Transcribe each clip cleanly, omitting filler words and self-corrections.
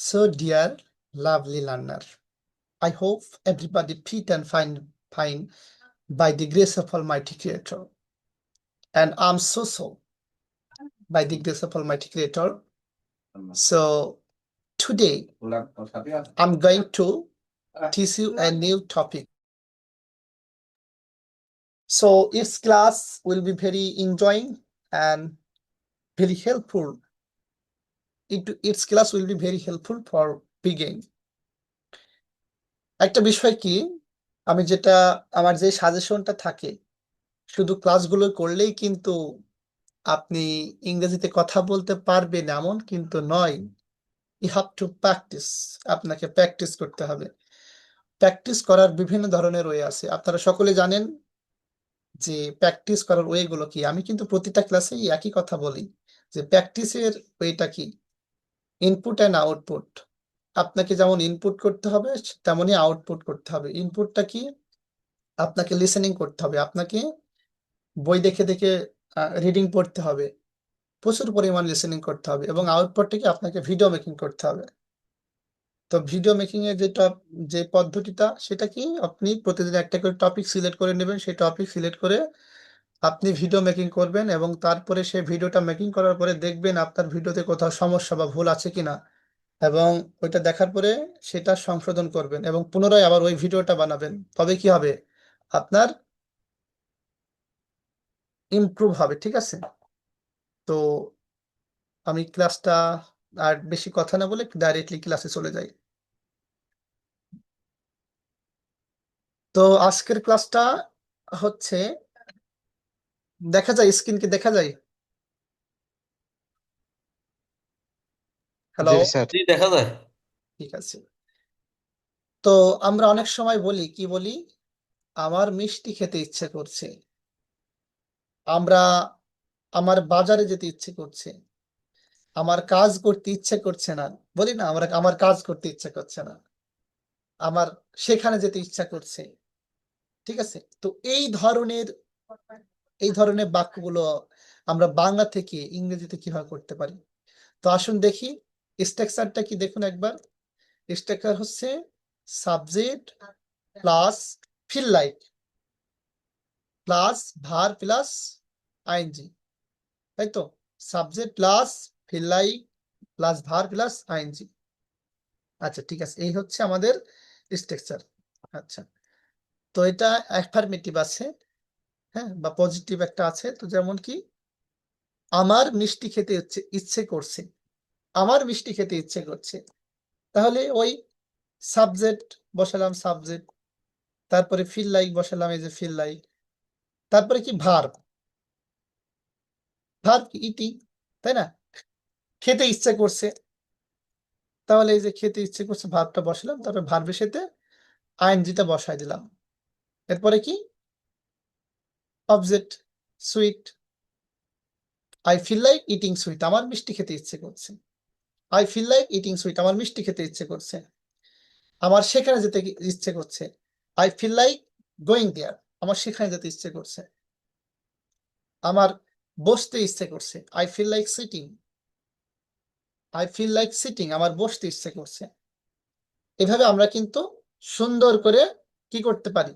So, dear lovely learner, I hope everybody fit and fine by the grace of Almighty Creator. And I'm so by the grace of Almighty Creator. So today I'm going to teach you a new topic. So its class will be very enjoying and very helpful. Its class will be very helpful for beginning. একটা বিষয় কি, আমি যেটা আমার যে সাজেশনটা থাকে, শুধু ক্লাসগুলো করলেই কিন্তু আপনি ইংরেজিতে কথা বলতে পারবেন এমন কিন্তু নয়। You have to practice. আপনাকে প্র্যাকটিস করতে হবে। প্র্যাকটিস করার বিভিন্ন ধরনের ওয়ে আছে। আপনারা সকলে জানেন যে প্র্যাকটিস করার ওয়ে গুলো কি। আমি কিন্তু প্রতিটা ক্লাসেই একই কথা বলি যে প্র্যাকটিসের ওয়েটা কি, ইনপুট অ্যান্ড আউটপুট। আপনাকে যেমন ইনপুট করতে হবে তেমনই আউটপুট করতে হবে। ইনপুটটা কি, আপনাকে লিসেনিং করতে হবে, আপনাকে বই দেখে দেখে রিডিং পড়তে হবে, প্রচুর পরিমাণ লিসেনিং করতে হবে, এবং আউটপুটটাকে আপনাকে ভিডিও মেকিং করতে হবে। তো ভিডিও মেকিং এর যে পদ্ধতিটা সেটা কি, আপনি প্রতিদিন একটা করে টপিক সিলেক্ট করে নেবেন, সেই টপিক সিলেক্ট করে আপনি ভিডিও মেকিং করবেন, এবং তারপরে সেই ভিডিওটা মেকিং করার পরে দেখবেন আপনার ভিডিওতে কোথাও সমস্যা বা ভুল আছে কিনা, এবং ওইটা দেখার পরে সেটা সংশোধন করবেন এবং পুনরায় আবার ওই ভিডিওটা বানাবেন। তবে কি হবে, আপনার ইমপ্রুভ হবে। ঠিক আছে, তো আমি ক্লাসটা আর বেশি কথা না বলে ডাইরেক্টলি ক্লাসে চলে যাই। তো আজকের ক্লাসটা হচ্ছে, দেখা যায় স্ক্রিন কি দেখা যায়? হ্যালো, জি স্যার। জি দেখা যায়। ঠিক আছে। তো আমরা অনেক সময় বলি, কি বলি, আমার মিষ্টি খেতে ইচ্ছে করছে, আমরা আমার বাজারে যেতে ইচ্ছে করছে, আমার কাজ করতে ইচ্ছে করছে না, বলি না আমরা, আমার কাজ করতে ইচ্ছে করছে না, আমার সেখানে যেতে ইচ্ছা করছে। ঠিক আছে, তো এই ধরনের বাক্যগুলো আমরা বাংলা থেকে ইংরেজিতে কিভাবে করতে পারি। তো আসুন দেখি স্ট্রাকচারটা কি, দেখুন একবার। স্ট্রাকচার হচ্ছে subject plus feel like plus verb plus ING, তাই তো? Subject plus feel like plus verb plus ING. আচ্ছা ঠিক আছে, এই হচ্ছে আমাদের স্ট্রাকচার। আচ্ছা, তো এটা অ্যাফার্মেটিভ আছে, হ্যাঁ, বা পজিটিভ একটা আছে। তো যেমন কি, আমার মিষ্টি খেতে ইচ্ছে করছে, আমার মিষ্টি খেতে ইচ্ছে করছে, তাহলে ওই সাবজেক্ট বসালাম, সাবজেক্ট, তারপরে ফিল লাইক বসালাম, এই যে ফিল লাইক, তারপরে কি ভার্ব, ভার্ব কি ইটিং, তাই না? খেতে ইচ্ছে করছে, তাহলে এই যে খেতে ইচ্ছে করছে ভার্বটা বসালাম, তারপরে ভার্বের সাথে আইএনজিটা বসাই দিলাম। এরপরে কি, object sweet, I feel like eating sweet, আমার মিষ্টি খেতে ইচ্ছে করছে। I feel like eating sweet, আমার মিষ্টি খেতে ইচ্ছে করছে। আমার সেখানে যেতে ইচ্ছে করছে, I feel like going there, আমার সেখানে যেতে ইচ্ছে করছে। আমার বসতে ইচ্ছে করছে, I feel like sitting, I feel like sitting, আমার বসতে ইচ্ছে করছে। এভাবে আমরা কিন্তু সুন্দর করে কি করতে পারি,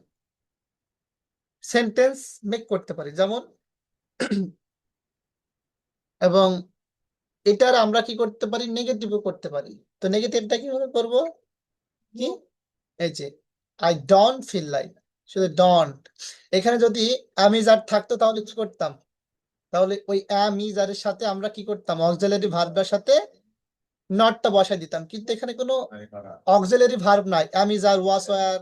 সেন্টেন্স মেক করতে পারি। যেমন এবং এটার আমরা কি করতে পারি, নেগেটিভও করতে পারি। তো নেগেটিভটা কিভাবে করব, কি, এই যে আই ডোন্ট ফিল লাইক, শুধু ডোন্ট। এখানে যদি আমি যার থাকতো তাহলে কি করতাম, তাহলে ওই am is আর এর সাথে আমরা কি করতাম, অক্সিলারি ভার্বের সাথে নটটা বসাই দিতাম। কিন্তু এখানে কোনো অক্সিলারি ভার্ব নাই, am is আর was were।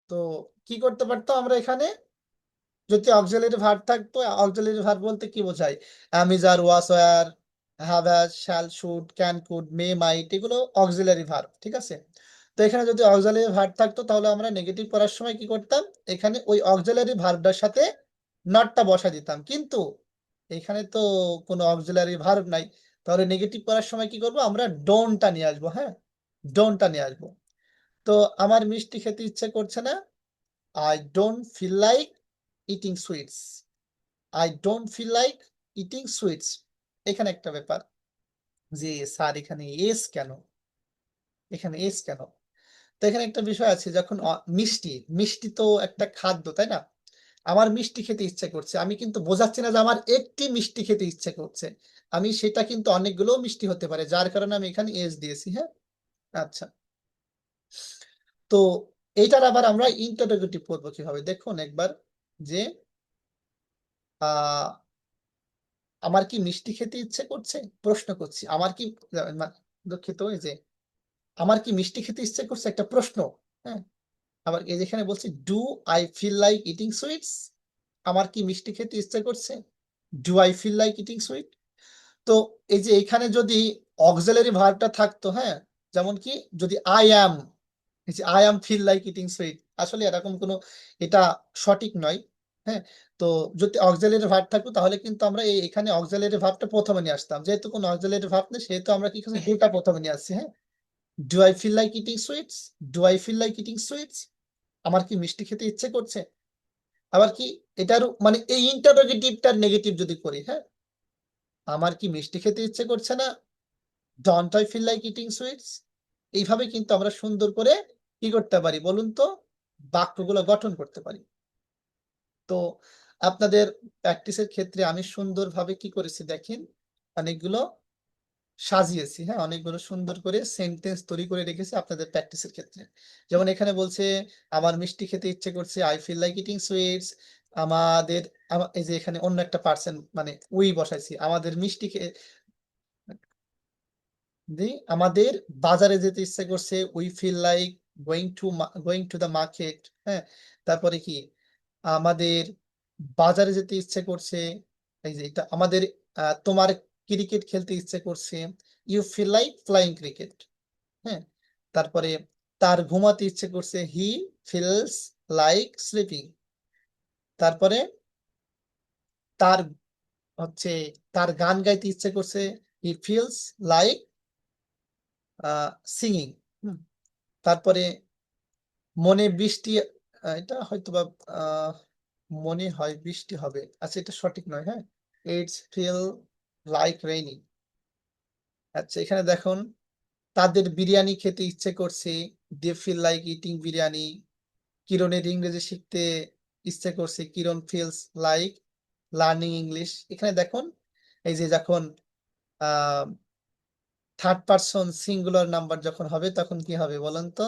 তো কি করতে পারতাম আমরা এখানে, যদি অক্সিলারি ভার্ব থাকতো, অক্সিলারি ভার্ব বলতে কি বোঝায়, am is আর was were, have has shall should can could may might, এগুলো অক্সিলারি ভার্ব। ঠিক আছে, তো এখানে যদি অক্সিলারি ভার্ব থাকতো তাহলে আমরা নেগেটিভ করার সময় কি করতাম, এখানে ওই অক্সিলারি ভার্বটার সাথে নটটা বসা দিতাম। কিন্তু এখানে তো কোনো অক্সিলারি ভার্ব নাই, তাহলে নেগেটিভ করার সময় কি করব, আমরা ডোন্টটা নিয়ে আসবো। হ্যাঁ, ডোন্টটা নিয়ে আসবো। তো আমার মিষ্টি খেতে ইচ্ছে করছে না, I don't feel like eating sweets, I don't feel like eating sweets, এখানে একটা ব্যাপার যে স্যার এখানে এস কেন, এখানে এস কেন? তো এখানে একটা বিষয় আছে, যখন মিষ্টি, মিষ্টি তো একটা খাদ্য তাই না? আমার মিষ্টি খেতে ইচ্ছে করছে, আমি কিন্তু বোঝাচ্ছি না যে আমার একটি মিষ্টি খেতে ইচ্ছে করছে, আমি সেটা কিন্তু অনেকগুলো মিষ্টি হতে পারে, যার কারণে আমি এখানে এস দিয়েছি। হ্যাঁ, আচ্ছা। তো এইটার আবার আমরা ইন্টারোগেটিভ করবো কিভাবে দেখুন একবার, যে আহ আমার কি মিষ্টি খেতে ইচ্ছে করছে, প্রশ্ন করছি, আমার কি, দুঃখিত, এই যে আমার কি মিষ্টি খেতে ইচ্ছে করছে একটা প্রশ্ন। হ্যাঁ, আবার এই যেখানে বলছি do I feel like eating sweets, আমার কি মিষ্টি খেতে ইচ্ছে করছে, do I feel like eating sweet. তো এই যে এখানে যদি অক্সিলারি ভার্বটা থাকতো, হ্যাঁ, যেমন কি যদি আই অ্যাম, এই যে I am feel like eating sweet, আসলে এরকম কোনো, এটা সঠিক নয়। হ্যাঁ, তো যদি অক্সিলারি ভার্ব থাকতো তাহলে কিন্তু আমরা এখানে অক্সিলারি ভার্বটা প্রথমে নিয়ে আসতাম, যেহেতু কোনো অক্সিলারি ভার্ব নেই সেহেতু আমরা কি করছি, ডুটা প্রথমে নিয়ে আসছি। হ্যাঁ, do I feel like eating sweets, do I feel like eating sweets, আমার কি মিষ্টি খেতে ইচ্ছে করছে। আবার কি, এটার মানে এই ইন্টারোগেটিভটার নেগেটিভ যদি করি, হ্যাঁ, আমার কি মিষ্টি খেতে ইচ্ছে করছে না, don't I feel like eating sweets. এইভাবে কিন্তু আমরা সুন্দর করে কি করতে পারি বলুন তো, বাক্যগুলো গঠন করতে পারি। তো আপনাদের প্র্যাকটিসের ক্ষেত্রে আমি সুন্দরভাবে কি করেছি দেখেন, অনেকগুলো সাজিয়েছি, হ্যাঁ, অনেকগুলো সুন্দর করে সেন্টেন্স তৈরি করে রেখেছি আপনাদের প্র্যাকটিসের ক্ষেত্রে। যেমন এখানে বলছে আমার মিষ্টি খেতে ইচ্ছে করছে, I feel like eating sweets. আমাদের এই যে এখানে অন্য একটা পার্সন মানে উই বসাইছি, আমাদের মিষ্টি খেয়ে আমাদের বাজারে যেতে ইচ্ছে করছে, we feel like going to the market. হ্যাঁ, তারপরে কি আমাদের বাজারে যেতে ইচ্ছে করছে, এই যে এটা আমাদের তোমার ক্রিকেট খেলতে ইচ্ছে করছে, you feel like flying cricket. হ্যাঁ, তারপরে তার ঘুমাতে ইচ্ছে করছে, হি ফিলস লাইক স্লিপিং। তারপরে তার হচ্ছে তার গান গাইতে ইচ্ছে করছে, হি ফিলস লাইক সিঙ্গিং। তারপরে মনে বৃষ্টি, এটা হয়তো বা আহ, মনে হয় বৃষ্টি হবে, আচ্ছা এটা সঠিক নয়। হ্যাঁ, ইটস ফিল লাইক রেইনি। আচ্ছা, এখানে দেখুন তাদের বিরিয়ানি খেতে ইচ্ছে করছে, they feel like eating biryani. কিরণের ইংরেজি শিখতে ইচ্ছে করছে, Kiran feels like learning English. এখানে দেখুন এই যে যখন থার্ড পারসন সিঙ্গুলার নাম্বার যখন হবে তখন কি হবে বলেন তো,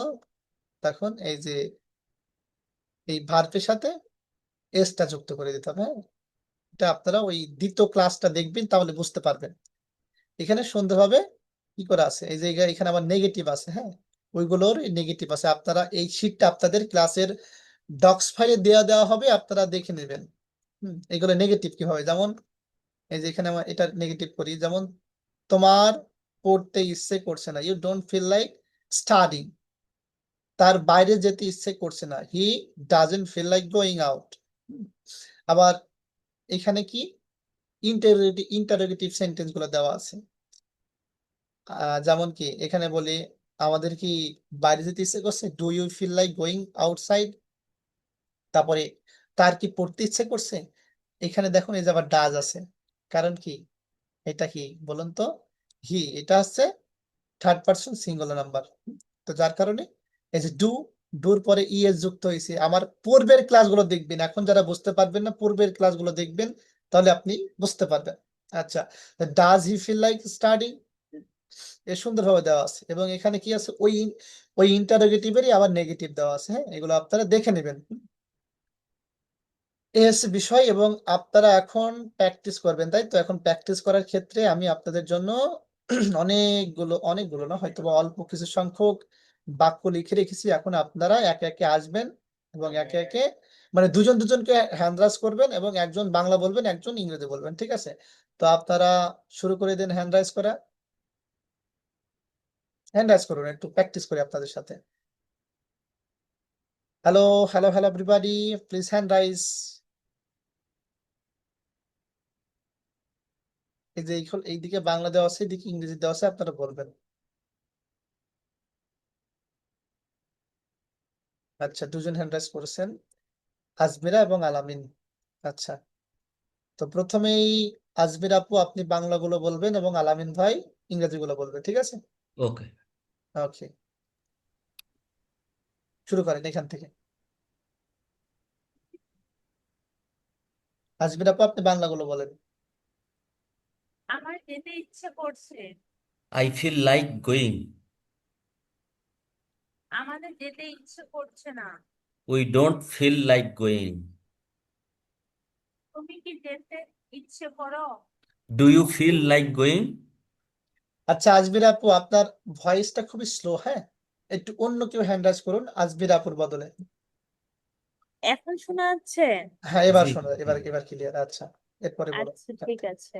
তখন এই যে এই ভার্বের সাথে এসটা যুক্ত করে দিতে হবে। হ্যাঁ, এটা আপনারা ওই দ্বিতীয় ক্লাসটা দেখবেন তাহলে বুঝতে পারবেন। এখানে সুন্দরভাবে কি করে আছে, এই যে এখানে আবার নেগেটিভ আছে। হ্যাঁ, ওইগুলোর নেগেটিভ আছে, আপনারা এই শীটটা আপনাদের ক্লাসের ডক্স ফাইলে দেওয়া দেওয়া হবে, আপনারা দেখে নেবেন। এগুলো নেগেটিভ কি হবে, যেমন এই যে এখানে আমার এটা নেগেটিভ করি, যেমন তোমার পড়তে ইচ্ছে করছে না, you don't feel like studying. তার বাইরে যেতে ইচ্ছে করছে না, he doesn't feel like going out. আবার এখানে কি ইন্টারোগেটিভ সেন্টেন্স গুলো দেওয়া আছে, যেমন কি এখানে বলি আমাদের কি বাইরে যেতে ইচ্ছে করছে, do you feel like going outside. তারপরে তার কি পড়তে ইচ্ছে করছে, এখানে দেখুন এই যে আবার ডাজ আছে, কারণ কি এটা কি বলুন তো, হি, এটা হচ্ছে থার্ড পারসন সিঙ্গুলার নাম্বার। তো যার কারণে এই যে ডুর পরে ইএস যুক্ত হয়েছে। আমার পূর্বের ক্লাসগুলো দেখবেন, এখন যারা বুঝতে পারবেন না পূর্বের ক্লাসগুলো দেখবেন, তাহলে আপনি বুঝতে পারবেন। আচ্ছা, does he feel like studying, এ সুন্দরভাবে দেওয়া আছে, এবং এখানে কি আছে, ওই ওই ইন্টারোগেটিভেরই আবার নেগেটিভ দেওয়া আছে। হ্যাঁ, এগুলো আপনারা দেখে নেবেন। এই হচ্ছে বিষয়, এবং আপনারা এখন প্র্যাকটিস করবেন, তাই তো? এখন প্র্যাকটিস করার ক্ষেত্রে আমি আপনাদের জন্য অনেকগুলো না হয়তো বা অল্প কিছু সংখ্যক বাক্য লিখে রেখেছি, এখন আপনারা একে একে আসবেন এবং একে একে মানে দুজন দুজনকে হ্যান্ডরাইজ করবেন, এবং একজন বাংলা বলবেন একজন ইংরেজি বলবেন, ঠিক আছে? তো আপনারা শুরু করে দেন হ্যান্ডরাইজ করা, হ্যান্ডরাইজ করুন, একটু প্র্যাকটিস করি আপনাদের সাথে। Hello, hello, hello everybody, please hand raise. এই যে এইদিকে বাংলা দেওয়া আছে, এইদিকে ইংরেজি দেওয়া আছে, আপনারা বলবেন। আচ্ছা, দুজন হ্যান্ড রাইজ করেছেন, আজমিরা এবং আলামিন। আচ্ছা, তো প্রথমেই আজমির আপু আপনি বাংলাগুলো বলবেন এবং আলামিন ভাই ইংরেজিগুলো বলবেন, ঠিক আছে? ওকে। ওকে, শুরু করেন এখান থেকে। আজমির আপু আপনি বাংলাগুলো বলেন। আমার যেতে ইচ্ছে করছে। I feel like going. আমাদের যেতে ইচ্ছে করছে না। We don't feel like going. তুমি কি যেতে ইচ্ছে করো? Do you feel like going? আচ্ছা আজমির আপু আপনার ভয়েসটা খুবই স্লো, হ্যাঁ, একটু অন্য কেউ হ্যান্ড রাইজ করুন আজমির আপুর বদলে। এখন শোনা যাচ্ছে? হ্যাঁ এবার জি শোনো, জি। এবার এবার ক্লিয়ার। আচ্ছা, এরপরে বলো আচ্ছা এখান ঠিক থেকে। আছে।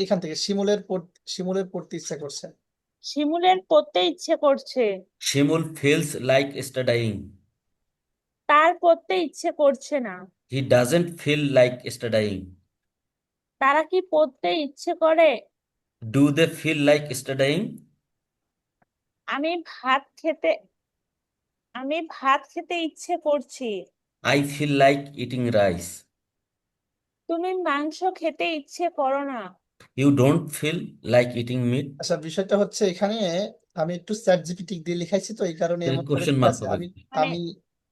এখান থেকে শিমুলের পড়তে ইচ্ছা করছে। শিমুলের পড়তে ইচ্ছে করছে। Shimul feels like studying. তার পড়তে ইচ্ছে করছে না। He doesn't feel like studying. তারা কি পড়তে ইচ্ছে করে? Do they feel like studying? আমি ভাত খেতে আমি ভাত খেতে ইচ্ছে করছি। I feel like eating rice. তুমি মাংস খেতে ইচ্ছে করো না। You don't feel like eating meat. আচ্ছা বিষয়টা হচ্ছে এখানে আমি একটু চ্যাট জিপিটি দিয়ে লিখাইছি তো এই কারণে এমন করে, কোশ্চেন ঠিক মার্ক আছে? হবে। আমি মানে আমি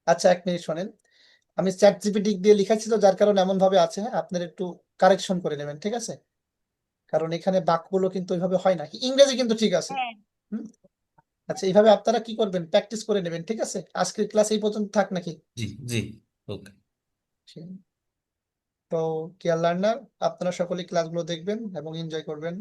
আচ্ছা এক মিনিট শোনেন, আমি চ্যাট জিপিটি দিয়ে লিখাইছি তো যার কারণে এমন ভাবে আছে, হ্যাঁ আপনার একটু কারেকশন করে নেবেন, ঠিক আছে? কারণ এখানে বাক্যগুলো কিন্তু ওইভাবে হয় না, ইংরেজি কিন্তু ঠিক আছে। হ্যাঁ। হুম। আচ্ছা এইভাবে আপনারা কি করবেন, প্র্যাকটিস করে নেবেন, ঠিক আছে? আজকের ক্লাস এই পর্যন্ত থাক নাকি? জি জি। ওকে। তো কেয়ার লার্নার আপনারা সকলে ক্লাসগুলো দেখবেন এবং এনজয় করবেন।